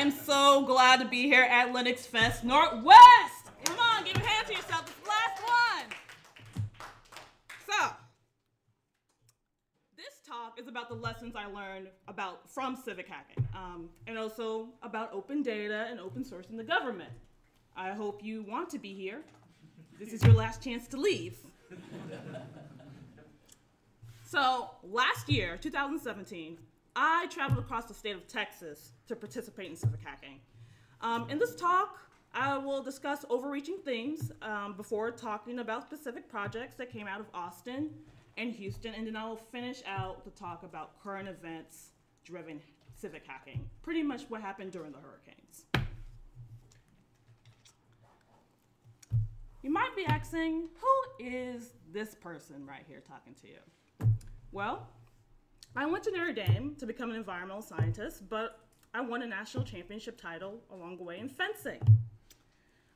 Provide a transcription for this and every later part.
am so glad to be here at LinuxFest Northwest. Come on, give a hand to yourself. It's the last one. So, this talk is about the lessons I learned from Civic Hacking, and also about open data and open source in the government. I hope you want to be here. This is your last chance to leave. So, last year, 2017, I traveled across the state of Texas to participate in Civic Hacking. In this talk, I will discuss overreaching themes before talking about specific projects that came out of Austin and Houston, and then I will finish out the talk about current events driven Civic Hacking, pretty much what happened during the hurricanes. You might be asking, who is this person right here talking to you? Well, I went to Notre Dame to become an environmental scientist, but I won a national championship title along the way in fencing.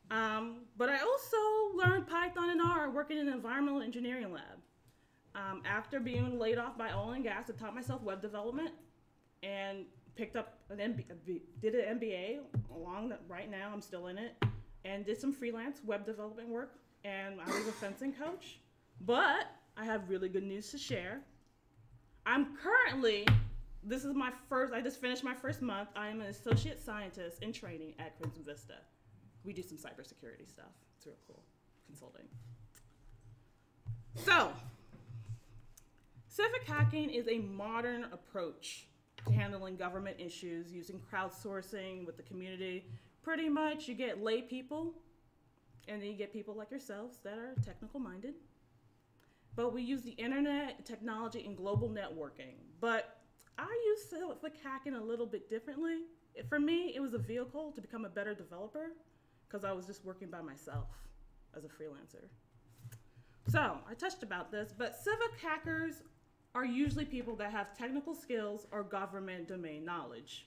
But I also learned Python and R working in an environmental engineering lab. After being laid off by oil and gas, I taught myself web development and picked up did an MBA right now, I'm still in it, and did some freelance web development work, and I was a fencing coach. But I have really good news to share. I just finished my first month. I am an associate scientist in training at Crimson Vista. We do some cybersecurity stuff. It's real cool, consulting. So, Civic Hacking is a modern approach to handling government issues using crowdsourcing with the community. Pretty much you get lay people, and then you get people like yourselves that are technical minded. But we use the internet, technology, and global networking. But I use Civic Hacking a little bit differently. For me, it was a vehicle to become a better developer because I was just working by myself as a freelancer. So I touched about this, but civic hackers are usually people that have technical skills or government domain knowledge.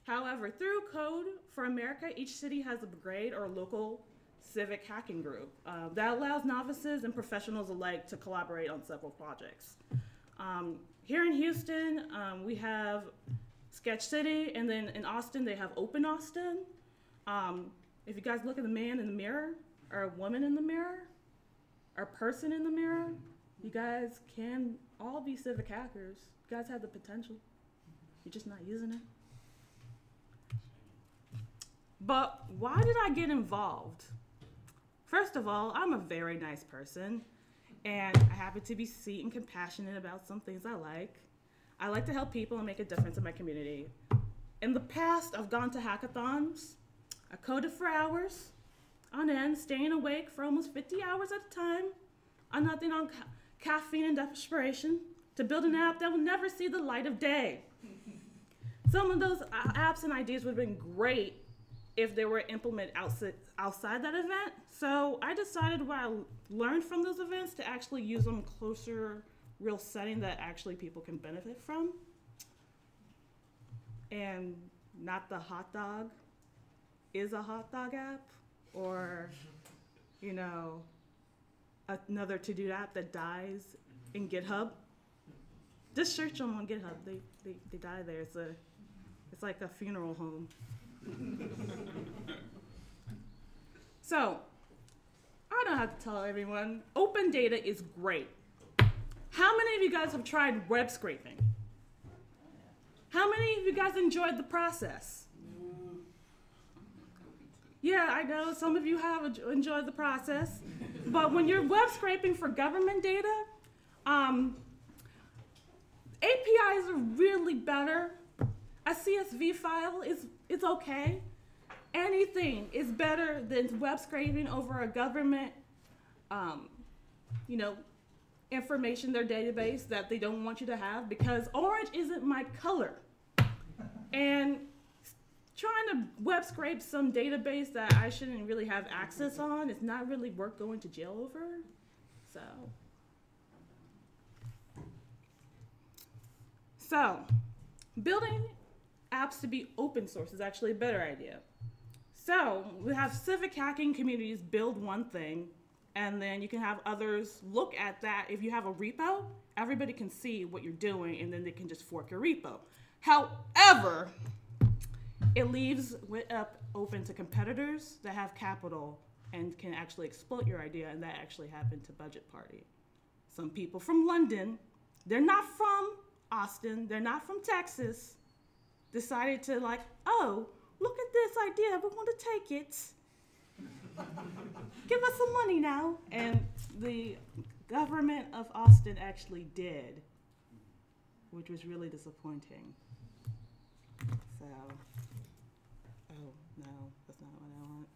However, through Code for America, each city has a Brigade or a local civic hacking group that allows novices and professionals alike to collaborate on several projects. Here in Houston, we have Sketch City, and then in Austin, they have Open Austin. If you guys look at the man in the mirror, or a woman in the mirror, or a person in the mirror, you guys can all be civic hackers. You guys have the potential. You're just not using it. But why did I get involved? First of all, I'm a very nice person, and I happen to be sweet and compassionate about some things I like. I like to help people and make a difference in my community. In the past, I've gone to hackathons. I coded for hours on end, staying awake for almost 50 hours at a time, on nothing on caffeine and desperation, to build an app that will never see the light of day. Some of those apps and ideas would have been great if they were implemented outside that event. So I decided what I learned from those events to actually use them closer, real setting that actually people can benefit from. And not the hot dog is a hot dog app, or, you know, another to-do app that dies in GitHub. Just search them on GitHub. They die there. It's like a funeral home. So, I don't have to tell everyone, open data is great. How many of you guys have tried web scraping? How many of you guys enjoyed the process? Yeah, I know some of you have enjoyed the process, but when you're web scraping for government data, APIs are really better. A CSV file is okay. Anything is better than web scraping over a government, information, their database that they don't want you to have, because orange isn't my color. And trying to web scrape some database that I shouldn't really have access on is not really worth going to jail over. So building apps to be open source is actually a better idea. So we have civic hacking communities build one thing, and then you can have others look at that. If you have a repo, everybody can see what you're doing, and then they can just fork your repo. However, it leaves it up open to competitors that have capital and can actually exploit your idea, and that actually happened to Budget Party. Some people from London, they're not from Austin, they're not from Texas, decided to like, oh, look at this idea, we want to take it. Give us some money now. And the government of Austin actually did, which was really disappointing. So, oh no, that's not what I want.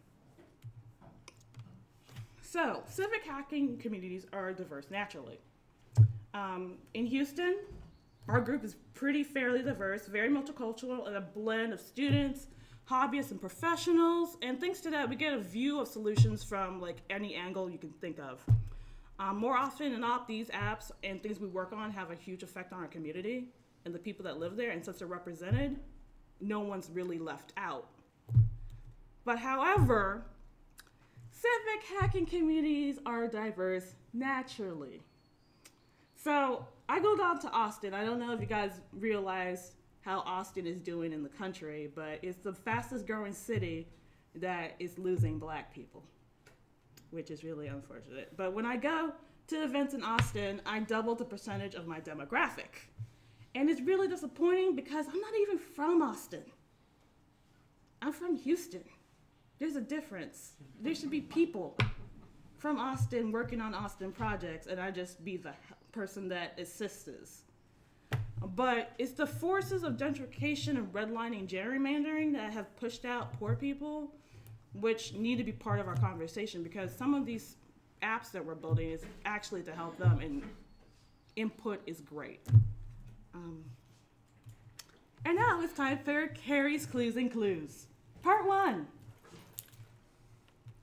So, civic hacking communities are diverse naturally. In Houston, our group is pretty fairly diverse, very multicultural, and a blend of students, hobbyists, and professionals. And thanks to that, we get a view of solutions from like any angle you can think of. More often than not, these apps and things we work on have a huge effect on our community and the people that live there. And since they're represented, no one's really left out. But however, civic hacking communities are diverse naturally. So I go down to Austin. I don't know if you guys realize how Austin is doing in the country, but it's the fastest growing city that is losing Black people, which is really unfortunate. But when I go to events in Austin, I double the percentage of my demographic. And it's really disappointing because I'm not even from Austin. I'm from Houston. There's a difference. There should be people from Austin working on Austin projects, and I just be the person that assists. But it's the forces of gentrification and redlining gerrymandering that have pushed out poor people, which need to be part of our conversation, because some of these apps that we're building is actually to help them, and input is great. And now it's time for Carrie's Clues and Clues. Part 1.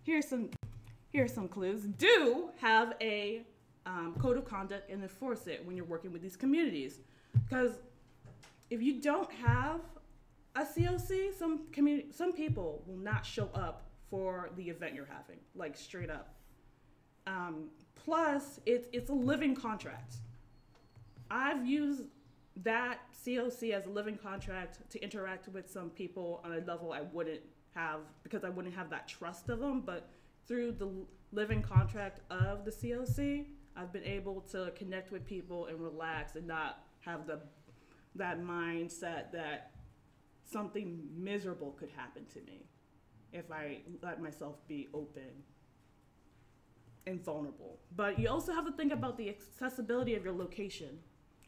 Here's some clues. Do have a code of conduct and enforce it when you're working with these communities. Because if you don't have a COC, some people will not show up for the event you're having, like straight up. Plus, it's a living contract. I've used that COC as a living contract to interact with some people on a level I wouldn't have, because I wouldn't have that trust of them, but through the living contract of the COC, I've been able to connect with people and relax and not have that mindset that something miserable could happen to me if I let myself be open and vulnerable. But you also have to think about the accessibility of your location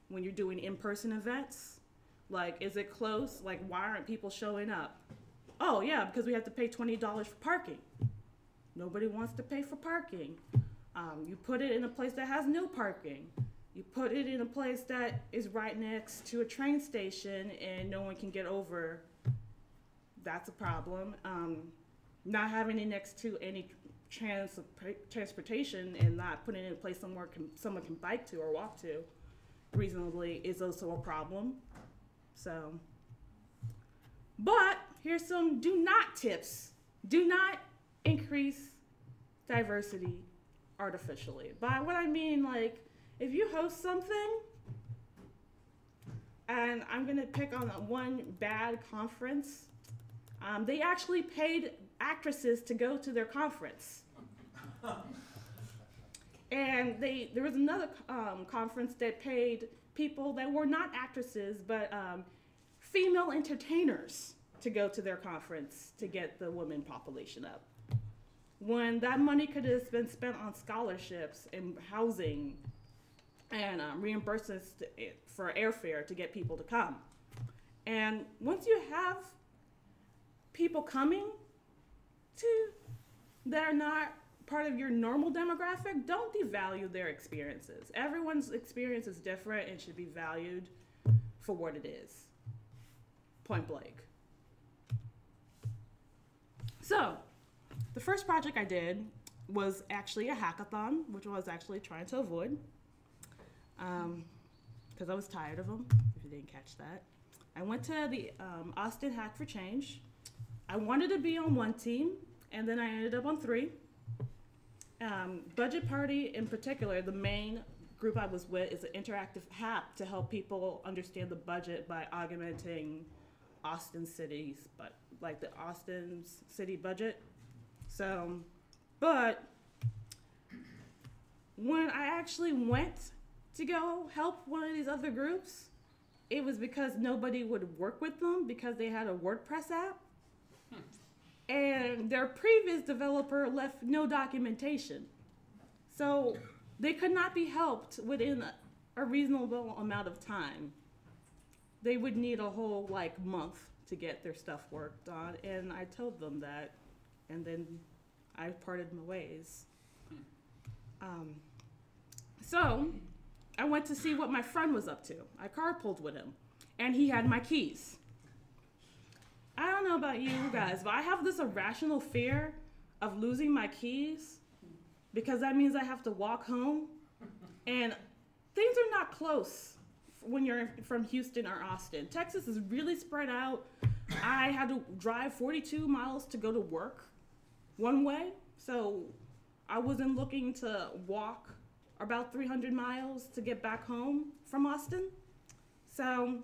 when you're doing in-person events. Like, is it close? Like, why aren't people showing up? Oh yeah, because we have to pay $20 for parking. Nobody wants to pay for parking. You put it in a place that has no parking. You put it in a place that is right next to a train station and no one can get over. That's a problem. Not having it next to any transportation and not putting it in a place somewhere someone can bike to or walk to reasonably is also a problem. So, but here's some do not tips. Do not increase diversity artificially. By what I mean, like, if you host something, and I'm gonna pick on one bad conference, they actually paid actresses to go to their conference. And there was another conference that paid people that were not actresses, but female entertainers to go to their conference to get the women population up. When that money could have been spent on scholarships and housing and reimbursements for airfare to get people to come. And once you have people coming that are not part of your normal demographic, don't devalue their experiences. Everyone's experience is different and should be valued for what it is. Point blank. So, the first project I did was actually a hackathon, which I was actually trying to avoid, because I was tired of them, if you didn't catch that. I went to the Austin Hack for Change. I wanted to be on one team, and then I ended up on 3. Budget Party in particular, the main group I was with, is an interactive app to help people understand the budget by augmenting Austin cities, but like the Austin's city budget. So, but when I actually went to go help one of these other groups, it was because nobody would work with them because they had a WordPress app. And their previous developer left no documentation. So they could not be helped within a reasonable amount of time. They would need a whole month to get their stuff worked on, and I told them that, and then I parted my ways. So I went to see what my friend was up to. I carpooled with him, and he had my keys. I don't know about you guys, but I have this irrational fear of losing my keys because that means I have to walk home, and things are not close when you're from Houston or Austin. Texas is really spread out. I had to drive 42 miles to go to work one way, so I wasn't looking to walk about 300 miles to get back home from Austin. So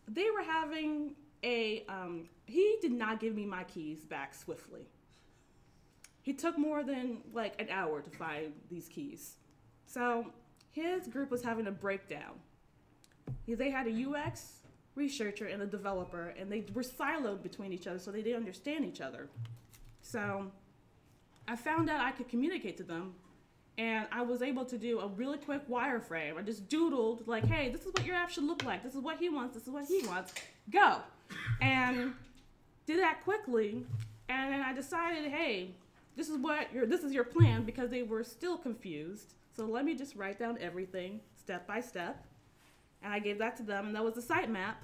they were having he did not give me my keys back swiftly. He took more than an hour to find these keys. So his group was having a breakdown. They had a UX researcher and a developer, and they were siloed between each other, so they didn't understand each other. So I found out I could communicate to them, and I was able to do a really quick wireframe. I just doodled, hey, this is what your app should look like. This is what he wants. This is what he wants. Go. And did that quickly, and then I decided, hey, this is your plan, because they were still confused. So let me just write down everything step by step. And I gave that to them, and that was the sitemap.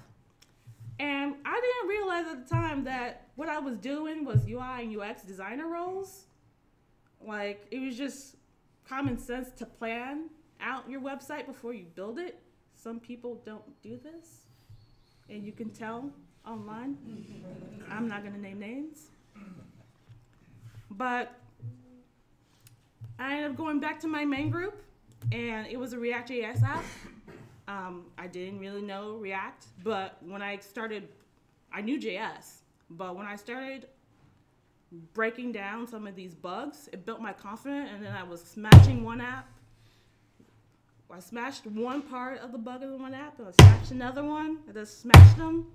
And I didn't realize at the time that what I was doing was UI and UX designer roles. It was just common sense to plan out your website before you build it. Some people don't do this, and you can tell online. I'm not gonna name names. But I ended up going back to my main group, and it was a React.js app. I didn't really know React, but when I started, I knew JS, but when I started breaking down some of these bugs, it built my confidence, and then I was smashing one app. I smashed one part of the bug in one app, and I smashed another one, and just smashed them.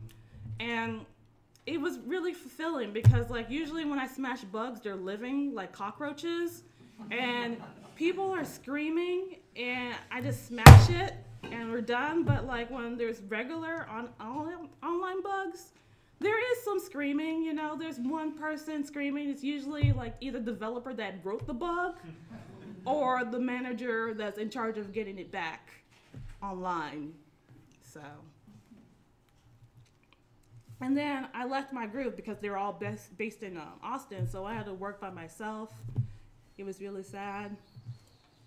And it was really fulfilling because usually when I smash bugs, they're living like cockroaches, and people are screaming, and I just smash it, and we're done. But when there's regular online bugs, there is some screaming. There's one person screaming. It's usually either the developer that wrote the bug or the manager that's in charge of getting it back online. So, and then I left my group because they were all based in Austin, so I had to work by myself. It was really sad,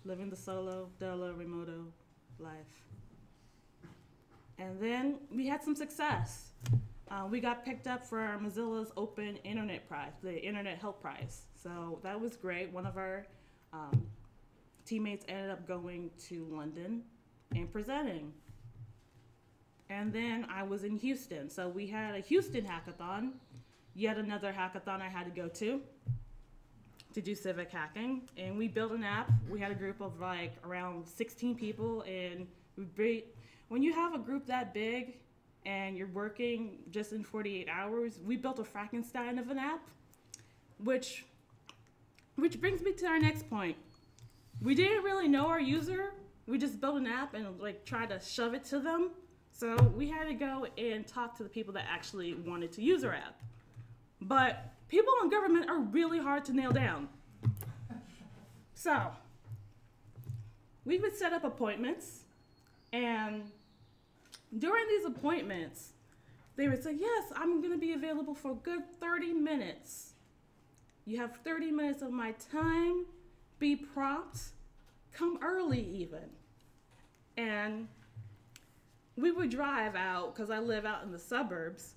living the solo, Dolo, Remoto life. And then we had some success. We got picked up for Mozilla's Open Internet Prize, the Internet Help Prize. So that was great. One of our teammates ended up going to London and presenting. And then I was in Houston. So we had a Houston hackathon, yet another hackathon I had to go to do Civic Hacking. And we built an app. We had a group of around 16 people. And when you have a group that big and you're working just in 48 hours, we built a Frankenstein of an app, which brings me to our next point. We didn't really know our user. We just built an app and tried to shove it to them. So we had to go and talk to the people that actually wanted to use our app. But people in government are really hard to nail down. So we would set up appointments, and during these appointments, they would say, yes, I'm gonna be available for a good 30 minutes. You have 30 minutes of my time, be prompt, come early even. And we would drive out, because I live out in the suburbs,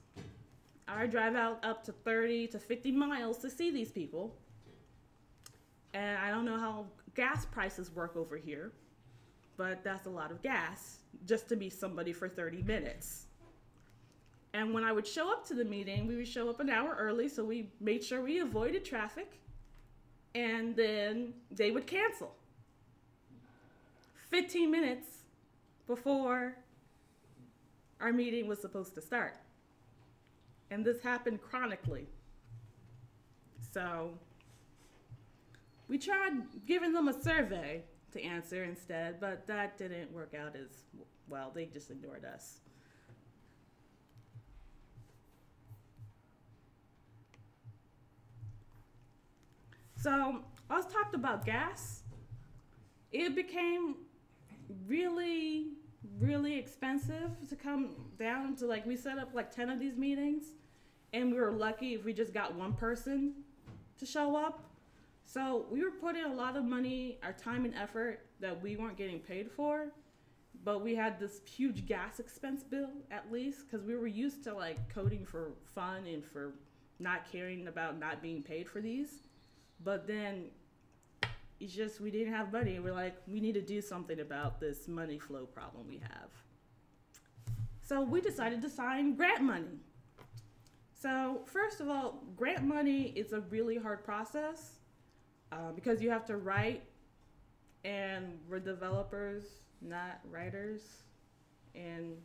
I would drive out up to 30 to 50 miles to see these people. And I don't know how gas prices work over here, but that's a lot of gas just to meet somebody for 30 minutes. And when I would show up to the meeting, we would show up an hour early, so we made sure we avoided traffic, and then they would cancel 15 minutes before our meeting was supposed to start. And this happened chronically. So we tried giving them a survey to answer instead, but that didn't work out as well. They just ignored us. So I was talked about gas. It became really, really expensive to come down to, like, we set up like 10 of these meetings, and we were lucky if we just got one person to show up. So we were putting a lot of money, our time and effort that we weren't getting paid for, but we had this huge gas expense bill at least, because we were used to like coding for fun and for not caring about not being paid for these. But then it's just, we didn't have money. We're like, we need to do something about this money flow problem we have. So we decided to sign grant money. So first of all, grant money is a really hard process because you have to write, and we're developers, not writers. And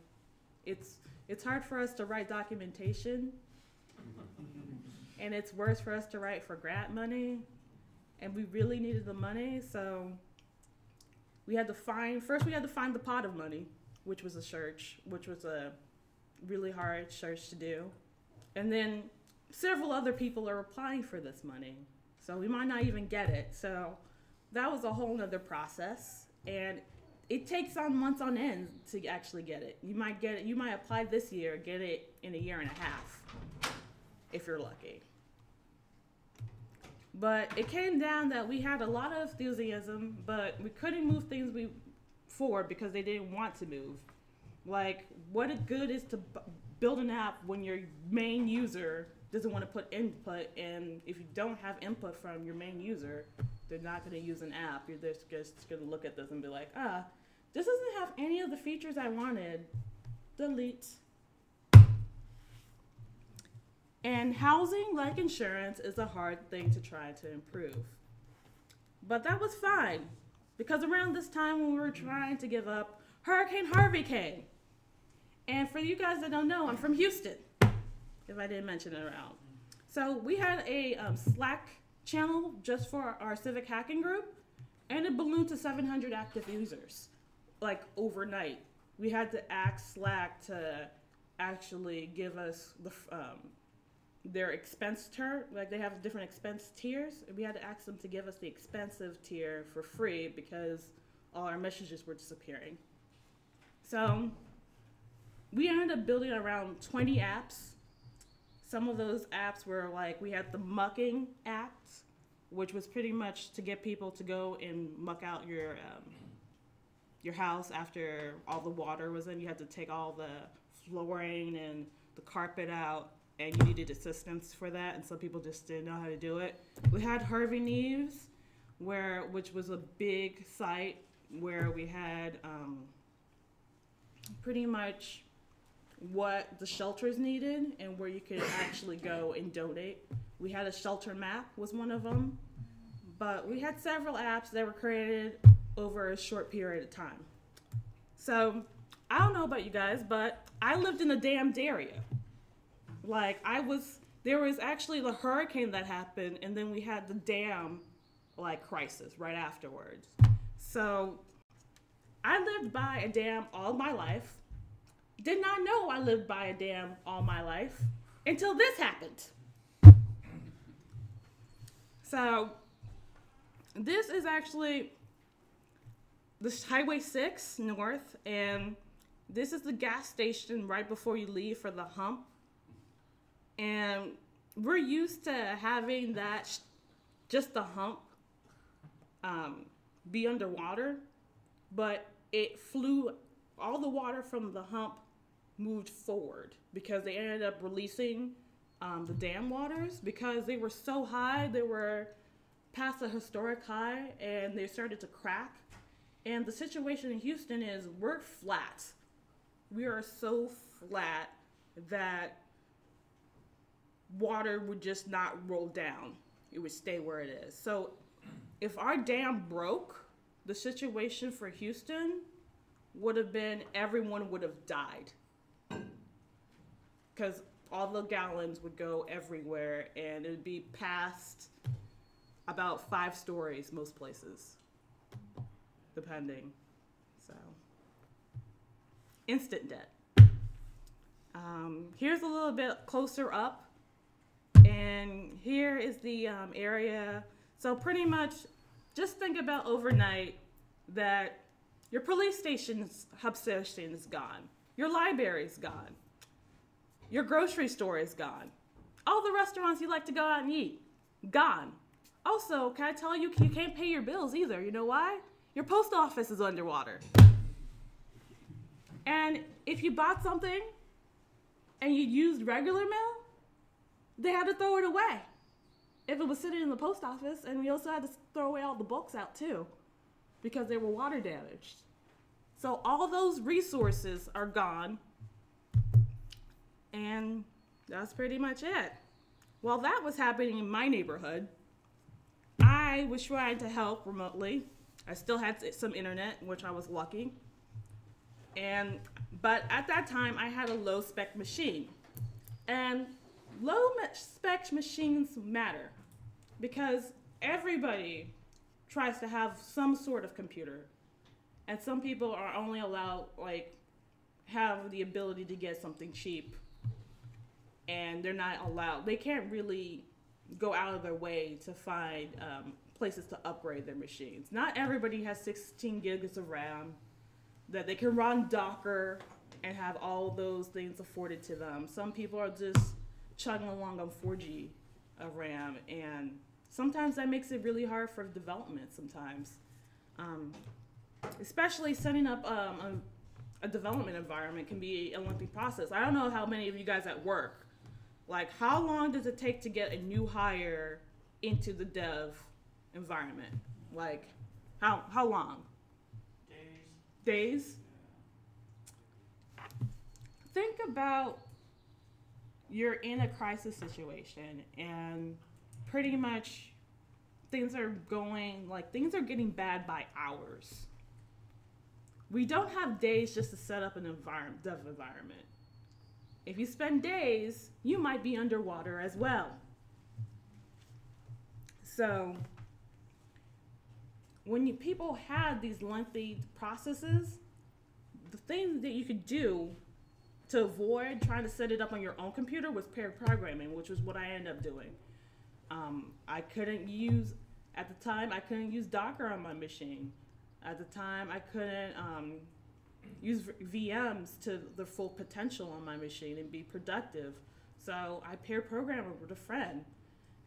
it's hard for us to write documentation. And it's worse for us to write for grant money. And we really needed the money, so we had to find the pot of money, which was a search, which was a really hard search to do. And then several other people are applying for this money, so we might not even get it. So that was a whole nother process, and it takes on months on end to actually get it. You might get it, you might apply this year, get it in a year and a half, if you're lucky. But it came down that we had a lot of enthusiasm, but we couldn't move things forward because they didn't want to move. Like, what good is to build an app when your main user doesn't want to put input, and if you don't have input from your main user, they're not going to use an app. You're just going to look at this and be like, this doesn't have any of the features I wanted. Delete. And housing, like insurance, is a hard thing to try to improve. But that was fine, because around this time when we were trying to give up, Hurricane Harvey came. And for you guys that don't know, I'm from Houston, if I didn't mention it around. So we had a Slack channel just for our Civic Hacking group, and it ballooned to 700 active users, like overnight. We had to ask Slack to actually give us their expense tier, like they have different expense tiers. We had to ask them to give us the expensive tier for free because all our messages were disappearing. So we ended up building around 20 apps. Some of those apps were like, we had the mucking apps, which was pretty much to get people to go and muck out your house after all the water was in. You had to take all the flooring and the carpet out, and you needed assistance for that, and some people just didn't know how to do it. We had Harvey Neves, which was a big site where we had pretty much what the shelters needed and where you could actually go and donate. We had a shelter map was one of them, but we had several apps that were created over a short period of time. So I don't know about you guys, but I lived in a damned area. Like, there was actually the hurricane that happened, and then we had the dam, like, crisis right afterwards. So I lived by a dam all my life. Did not know I lived by a dam all my life until this happened. So this is actually this Highway 6 north, and this is the gas station right before you leave for the hump. And we're used to having that, just the hump, be underwater, but it flew, all the water from the hump moved forward because they ended up releasing the dam waters because they were so high, they were past a historic high, and they started to crack. And the situation in Houston is we're flat. We are so flat that water would just not roll down. It would stay where it is. So if our dam broke, the situation for Houston would have been everyone would have died. Because all the gallons would go everywhere and it would be past about 5 stories most places, depending. So, instant debt. Here's a little bit closer up, and here is the area. So pretty much, just think about overnight that your police station's hub station is gone, your library's gone, your grocery store is gone, all the restaurants you like to go out and eat, gone. Also, can I tell you, you can't pay your bills either. You know why? Your post office is underwater. And if you bought something and you used regular mail, they had to throw it away if it was sitting in the post office. And we also had to throw away all the books out too because they were water damaged. So all those resources are gone. And that's pretty much it. While that was happening in my neighborhood, I was trying to help remotely. I still had some internet, which I was lucky. But at that time, I had a low spec machine. And low spec machines matter because everybody tries to have some sort of computer. And some people are only allowed, have the ability to get something cheap. And they're not allowed, they can't really go out of their way to find places to upgrade their machines. Not everybody has 16 gigs of RAM that they can run Docker and have all those things afforded to them. Some people are just chugging along on 4G of RAM, and sometimes that makes it really hard for development sometimes. Especially setting up a development environment can be a lengthy process. I don't know how many of you guys at work, how long does it take to get a new hire into the dev environment? How long? Days? Think about you're in a crisis situation and pretty much things are getting bad by hours. We don't have days just to set up an dev environment. If you spend days, you might be underwater as well. So when people had these lengthy processes, the thing that you could do to avoid trying to set it up on your own computer was pair programming, which was what I ended up doing. At the time, I couldn't use Docker on my machine. At the time, I couldn't use VMs to their full potential on my machine and be productive. So I pair programmed with a friend.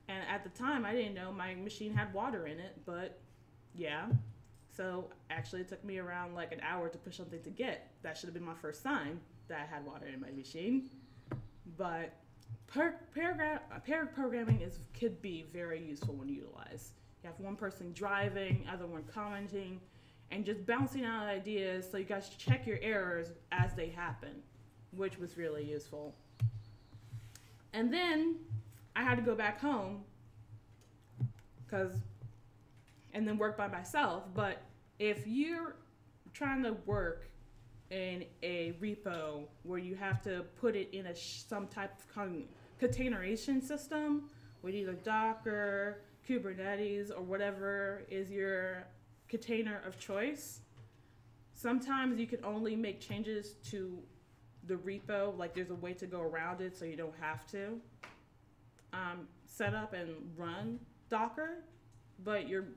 And at the time, I didn't know my machine had water in it, but yeah. So actually, it took me around an hour to push something to Git. That should have been my first sign that I had water in my machine. But pair programming could be very useful when utilized. You have one person driving, other one commenting, and just bouncing out ideas so you guys check your errors as they happen, which was really useful. And then I had to go back home and then work by myself. But if you're trying to work in a repo where you have to put it in some type of containerization system with either Docker, Kubernetes, or whatever is your container of choice, sometimes you can only make changes to the repo, there's a way to go around it so you don't have to set up and run Docker, but you're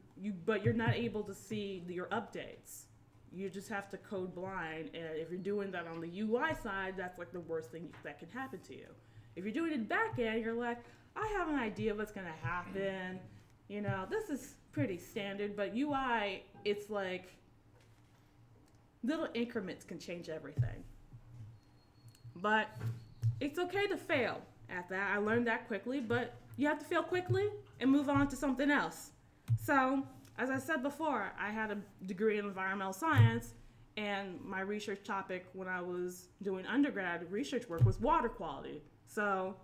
not able to see your updates. You just have to code blind, and if you're doing that on the UI side, that's the worst thing that can happen to you. If you're doing it back end, you're I have an idea what's gonna happen. This is pretty standard, but UI, it's little increments can change everything. But it's okay to fail at that. I learned that quickly, but you have to fail quickly and move on to something else. So, as I said before, I had a degree in environmental science, And my research topic when I was doing undergrad research work was water quality. So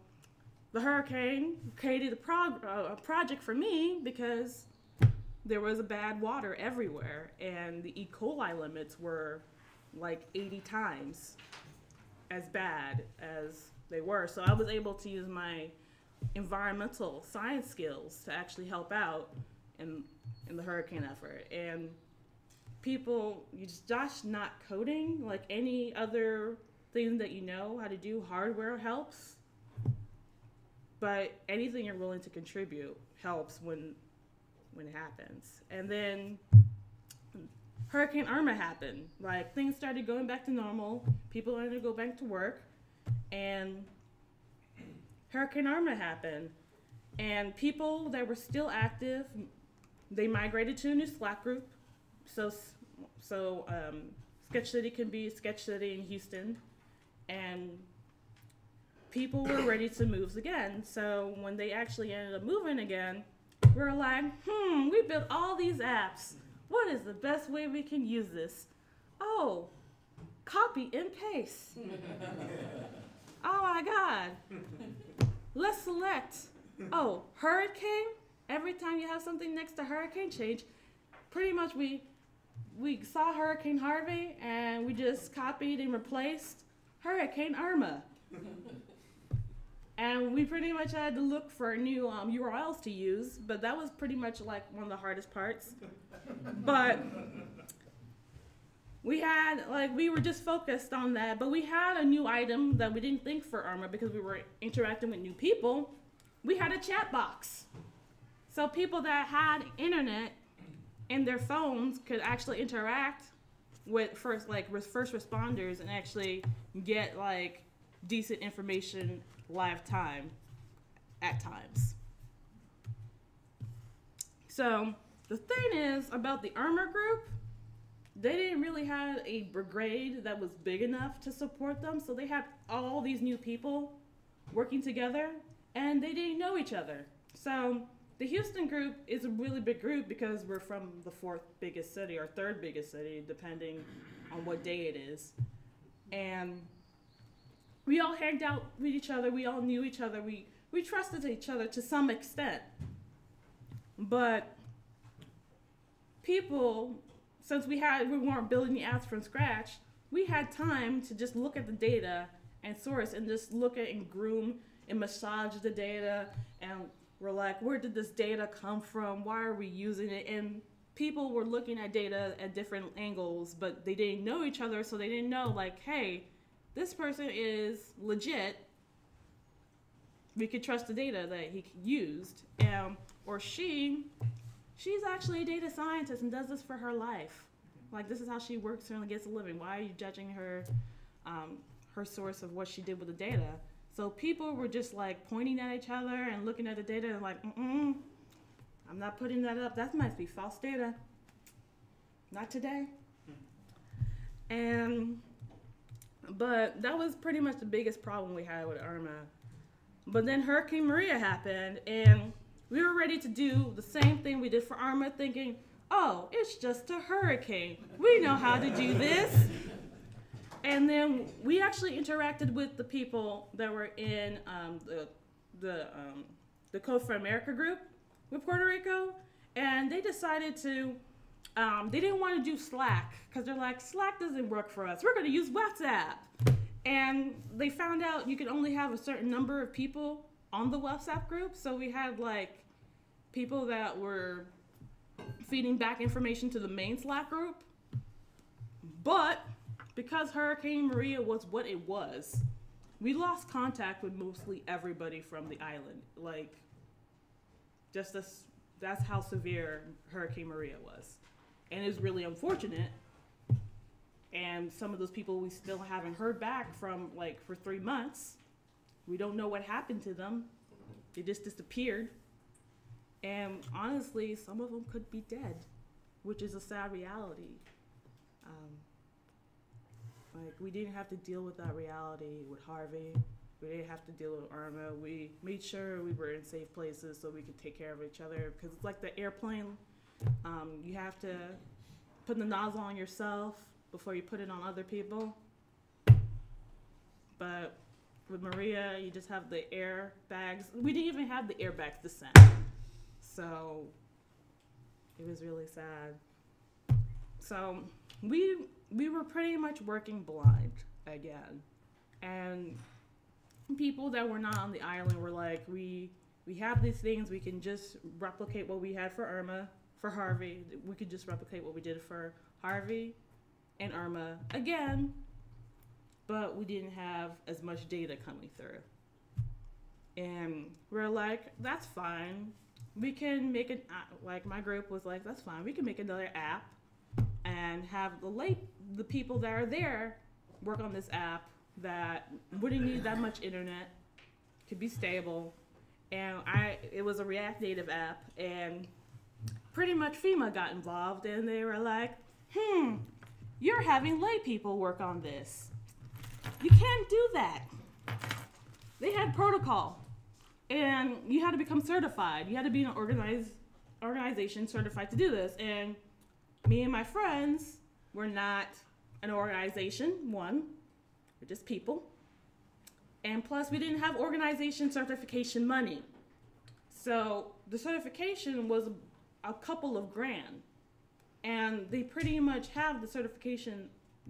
the hurricane created a project for me because there was a bad water everywhere, and the E. coli limits were like 80 times as bad as they were. So I was able to use my environmental science skills to actually help out in the hurricane effort. And people, just not coding, like any other thing that you know how to do, hardware helps. But anything you're willing to contribute helps when it happens. And then Hurricane Irma happened. Like, things started going back to normal. People wanted to go back to work. And Hurricane Irma happened. And people that were still active, they migrated to a new Slack group. So Sketch City can be Sketch City in Houston. And people were ready to move again. So when they actually ended up moving again, we're like, we built all these apps. What is the best way we can use this? Oh, copy and paste. Oh my God. Let's select. Oh, hurricane. Every time you have something next to hurricane change, pretty much we saw Hurricane Harvey and we just copied and replaced Hurricane Irma. And we pretty much had to look for new URLs to use, but that was pretty much like one of the hardest parts. But we were just focused on that, but we had a new item that we didn't think for Irma because we were interacting with new people. We had a chat box. So people that had internet in their phones could actually interact with first responders and actually get like decent information live time at times. So the thing is about the Irma group, they didn't really have a brigade that was big enough to support them. So they had all these new people working together and they didn't know each other. So the Houston group is a really big group because we're from the fourth biggest city or third biggest city, depending on what day it is. And we all hanged out with each other. We all knew each other. We trusted each other to some extent. But people, since we weren't building the apps from scratch, we had time to just look at the data and source and just look at and groom and massage the data. And we're like, where did this data come from? Why are we using it? And people were looking at data at different angles, but they didn't know each other, so they didn't know, like, hey, this person is legit. We could trust the data that he used. Or she's actually a data scientist and does this for her life. Like, this is how she works and gets a living. Why are you judging her, her source of what she did with the data? So people were just like pointing at each other and looking at the data and like, I'm not putting that up. That might be false data. Not today. But that was pretty much the biggest problem we had with Irma. But then Hurricane Maria happened, and we were ready to do the same thing we did for Irma, thinking, oh, it's just a hurricane. We know how to do this. And then we actually interacted with the people that were in the Code for America group with Puerto Rico, and they decided to, they didn't want to do Slack because they're like, Slack doesn't work for us. We're going to use WhatsApp. And they found out you could only have a certain number of people on the WhatsApp group. So we had like people that were feeding back information to the main Slack group. But because Hurricane Maria was what it was, we lost contact with mostly everybody from the island. Like, just that's how severe Hurricane Maria was. And it was really unfortunate. And some of those people we still haven't heard back from, like, for 3 months. We don't know what happened to them. They just disappeared. And honestly, some of them could be dead, which is a sad reality. Like, we didn't have to deal with that reality with Harvey. We didn't have to deal with Irma. We made sure we were in safe places so we could take care of each other. Because it's like the airplane. You have to put the nozzle on yourself before you put it on other people. But with Maria, you just have the airbags. We didn't even have the airbags to send. So it was really sad. So we were pretty much working blind again. And people that were not on the island were like, we have these things, we can just replicate what we had for Irma, for Harvey. We could just replicate what we did for Harvey and Irma again, but we didn't have as much data coming through. And we're like, that's fine. We can make it, like my group was like, that's fine. We can make another app and have the people that are there work on this app that wouldn't need that much internet, could be stable. And it was a React Native app, and pretty much FEMA got involved, and they were like, you're having lay people work on this. You can't do that. They had protocol, and you had to become certified. You had to be an organization certified to do this. And me and my friends were not an organization, one, we're just people. And plus, we didn't have organization certification money. So the certification was a couple of grand. And they pretty much have the certification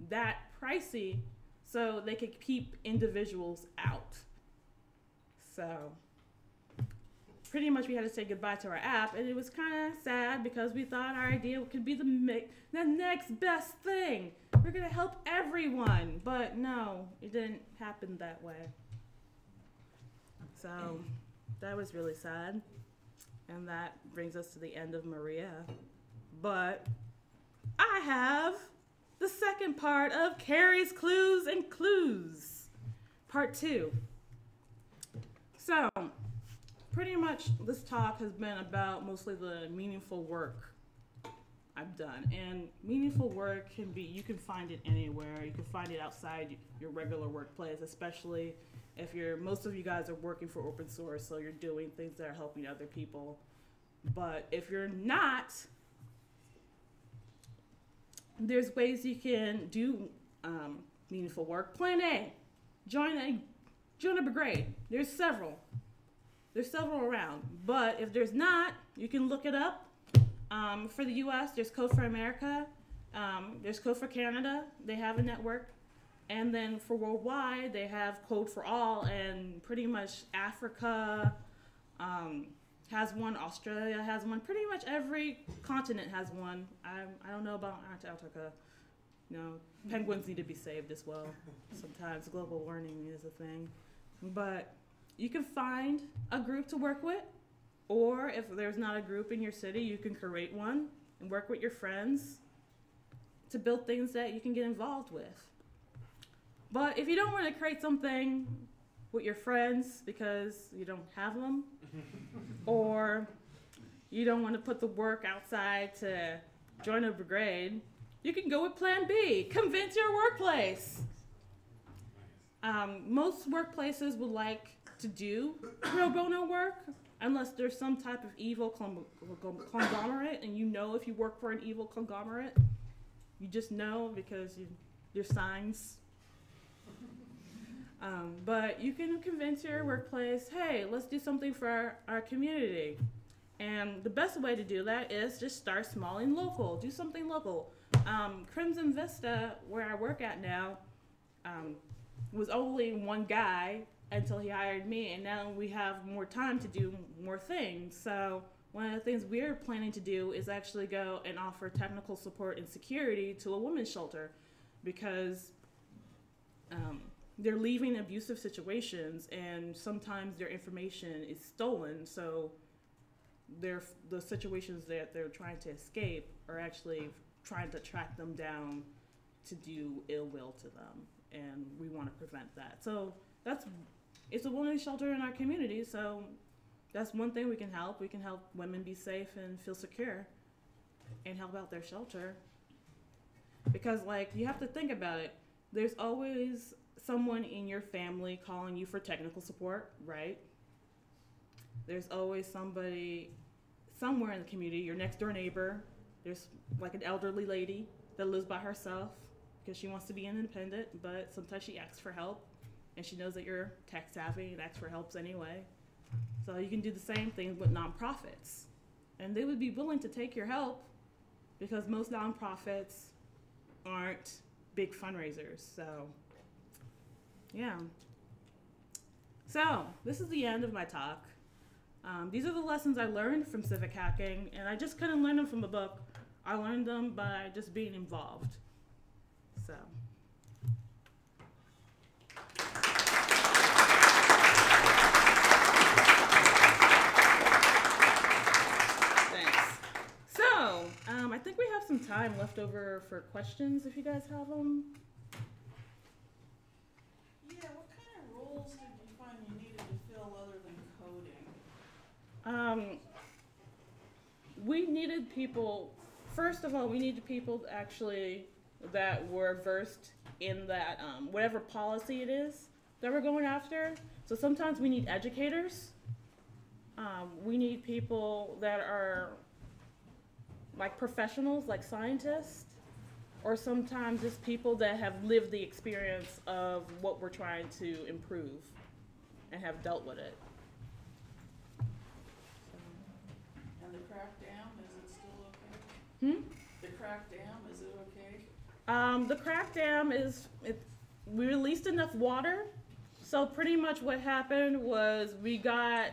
that pricey so they could keep individuals out. So pretty much we had to say goodbye to our app. And it was kind of sad because we thought our idea could be the next best thing. We're going to help everyone. But no, it didn't happen that way. So that was really sad. And that brings us to the end of Maria. But I have the second part of Carrie's Clues and Clues, part 2. So pretty much this talk has been about mostly the meaningful work I've done. And meaningful work can be, you can find it anywhere. You can find it outside your regular workplace, especially if most of you guys are working for open source, so you're doing things that are helping other people. But if you're not, there's ways you can do meaningful work. Plan A, join a brigade. There's several around. But if there's not, you can look it up. For the US, there's Code for America. There's Code for Canada. They have a network. And then for worldwide, they have Code for All, and pretty much Africa has one, Australia has one, pretty much every continent has one. I don't know about Antarctica. No, penguins need to be saved as well. Sometimes global warming is a thing. But you can find a group to work with, or if there's not a group in your city, you can create one and work with your friends to build things that you can get involved with. But if you don't want to create something with your friends because you don't have them, or you don't want to put the work outside to join a brigade, you can go with Plan B, convince your workplace. Most workplaces would like to do pro bono work unless there's some type of evil conglomerate, and you know if you work for an evil conglomerate, you just know because your signs. But you can convince your workplace, hey, let's do something for our community. And the best way to do that is just start small and local. Do something local. Crimson Vista, where I work at now, was only one guy until he hired me, and now we have more time to do more things. So one of the things we're planning to do is actually go and offer technical support and security to a women's shelter, because they're leaving abusive situations, and sometimes their information is stolen. So the situations that they're trying to escape are actually trying to track them down to do ill will to them, and we want to prevent that. So it's a women's shelter in our community, so that's one thing we can help. We can help women be safe and feel secure and help out their shelter. Because, like, you have to think about it. There's always someone in your family calling you for technical support, right? There's always somebody somewhere in the community, your next door neighbor. There's like an elderly lady that lives by herself. because she wants to be independent, but sometimes she asks for help, and she knows that you're tech savvy and asks for help anyway. So you can do the same thing with nonprofits, and they would be willing to take your help because most nonprofits aren't big fundraisers. So yeah. So this is the end of my talk. These are the lessons I learned from Civic Hacking, and I just couldn't learn them from a book. I learned them by just being involved. So. Thanks. So, I think we have some time left over for questions if you guys have them. Yeah, what kind of roles did you find you needed to fill other than coding? We needed people, first of all, we needed people actually that were versed in that, whatever policy it is that we're going after. So sometimes we need educators. We need people that are like professionals, like scientists, or sometimes just people that have lived the experience of what we're trying to improve and have dealt with it. And the crackdown, is it still okay? The crackdown, is it okay? The crackdown is, we released enough water. So pretty much what happened was we got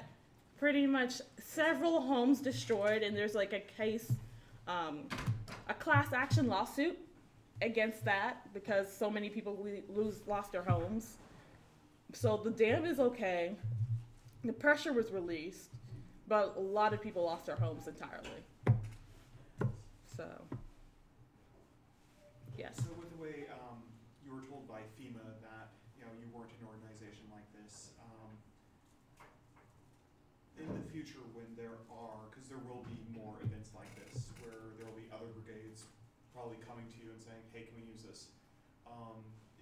pretty much several homes destroyed, and there's like a case, a class action lawsuit against that because so many people lost their homes. So the dam is okay. The pressure was released, but a lot of people lost their homes entirely. So, yes. So with the way you were told by FEMA that you weren't an organization like this, in the future when there are, because there will be more events like this, where there will be other brigades probably coming to you and saying, hey, can we use this?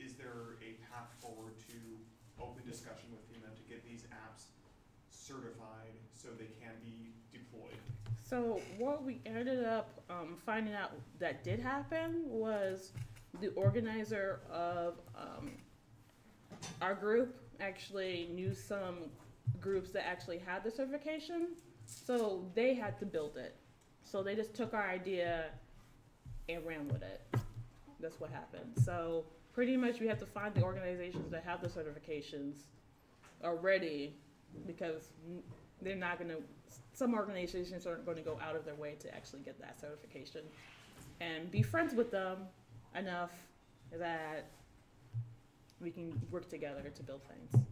Is there a path forward to open discussion with FEMA to get these apps certified so they can be deployed? So what we ended up finding out that did happen was the organizer of our group actually knew some groups that actually had the certification, so they had to build it. So they just took our idea and ran with it. That's what happened. So pretty much we have to find the organizations that have the certifications already, because they're not going to, some organizations aren't going to go out of their way to actually get that certification, and be friends with them enough that we can work together to build things.